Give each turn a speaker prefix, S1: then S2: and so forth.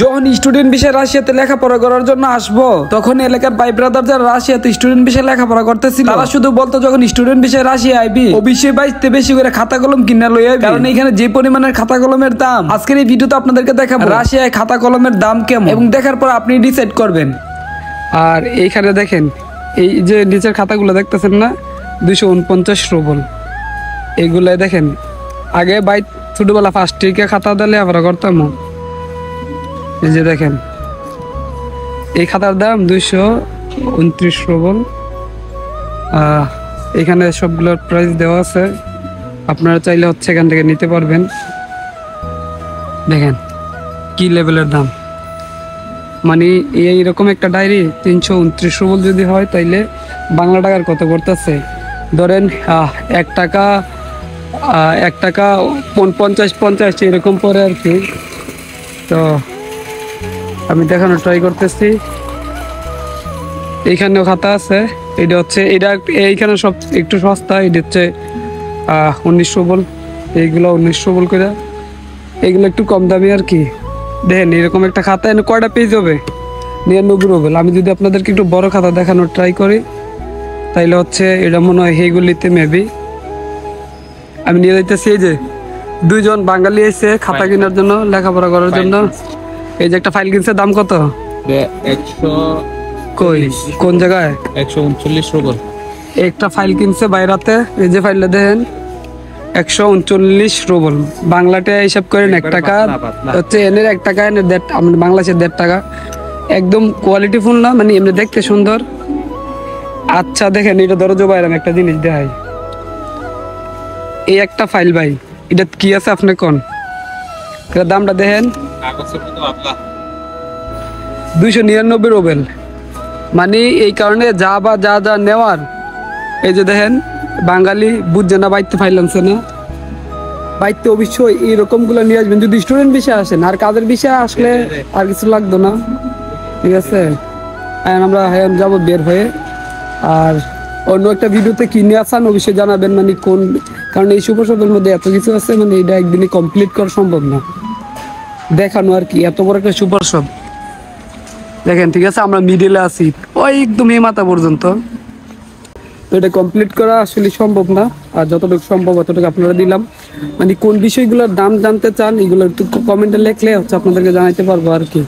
S1: যখন স্টুডেন্ট বিষয়ে রাশিয়াতে লেখাপড়া করার জন্য আসবো, তখন এলাকার ভাই ব্রাদার যারা রাশিয়াতে স্টুডেন্ট বিষয়ে লেখাপড়া করতেছিল, তারা শুধু বলতো যখন স্টুডেন্ট বিষয়ে রাশিয়া আইবি অবশ্যই বাইতে বেশি করে খাতা কলম কিনা লই আইবি, কারণ এখানে যে পরিমাণের খাতা কলমের দাম আজকের এই ভিডিওতে আপনাদেরকে দেখাবো রাশিয়ায় খাতা কলমের দাম কেমন, এবং দেখার পর আপনি ডিসাইড করবেন। আর এইখানে দেখেন এই যে নিচের খাতাগুলো দেখতেছেন না, 249 রুবল। এইগুলাই দেখেন আগে বাই ছোটবেলা ফার্স্ট টিকে খাতা দিলে আমরা করতাম। এই যে দেখেন এই খাতার দাম 229 রুবল। এখানে সবগুলোর প্রাইস দেওয়া আছে, আপনারা চাইলে হচ্ছে এখান থেকে নিতে পারবেন। দেখেন কি লেভেলের দাম, মানে এইরকম একটা ডায়েরি 329 রুবল যদি হয় তাইলে বাংলা টাকার কত করতেছে ধরেন 1 টাকা 50 এরকম পরে আর কি। তো আমি দেখানোর ট্রাই করতেছি। এইখানেও খাতা আছে, এটা হচ্ছে এইখানে সব একটু সস্তা, এটা হচ্ছে 19 রুবল, এইগুলো 19 রুবল করে, এইগুলো একটু কম দামি আর কি। দেখেন এরকম একটা খাতা এনে কয়টা পেজ হবে, 99 রুবল। আমি যদি আপনাদেরকে একটু বড় খাতা দেখানোর ট্রাই করি তাইলে হচ্ছে এটা মনে হয় এইগুলিতে মেবি আমি নিয়ে যাইতেছি। এই যে দুইজন বাঙালি এসে খাতা কেনার জন্য, লেখাপড়া করার জন্য। এই যে একটা ফাইল কিনছে, দাম কত?
S2: 100
S1: কই কোন জায়গায়?
S2: 139 রুবল।
S1: একটা ফাইল কিনছে বাইরাতে, এই যে ফাইলটা দেখেন 139 রুবল। বাংলাতে হিসাব করেন 1 টাকা হচ্ছে, এনের 1 টাকা, এনের বাংলাদেশের 1.5 টাকা। একদম কোয়ালিটি ফুল না, মানে এমনি দেখতে সুন্দর। আচ্ছা দেখেন এটা দরজা বাইরাম একটা জিনিস দেখাই। এই একটা ফাইল ভাই, এটা কি আছে আপনি কোন দামটা দেখেন, 299 রুবেল। মানে এই কারণে যা নেওয়ার, এই যে দেখেন বাঙালি বুঝছে না, বাইতে ফাইল আনছে না, বাইতে অবশ্যই এইরকম গুলো নিয়ে আসবেন যদি স্টুডেন্ট বিষয়ে আসেন। আর কাজের বিষয়ে আসলে আর কিছু লাগতো না, ঠিক আছে। আমরা যাবো বের হয়ে, আর অন্য একটা ভিডিওতে কিনে আসেন অবশ্যই জানাবেন, মানে কোন, কারণ এই সুপার শপের মধ্যে এত কিছু আছে, মানে এটা একদিনে কমপ্লিট করা সম্ভব না দেখানো আর কি, এত বড় একটা সুপার শপ। দেখেন ঠিক আছে, আমরা মিডিলে আছি ওই একদম এই মাথা পর্যন্ত, তো এটা কমপ্লিট করা আসলে সম্ভব না। আর যতটুকু সম্ভব অতটুকু আপনারা দিলাম। মানে কোন বিষয়গুলোর দাম জানতে চান এগুলো একটু কমেন্টে লিখলে হচ্ছে আপনাদেরকে জানাইতে পারবো আর কি।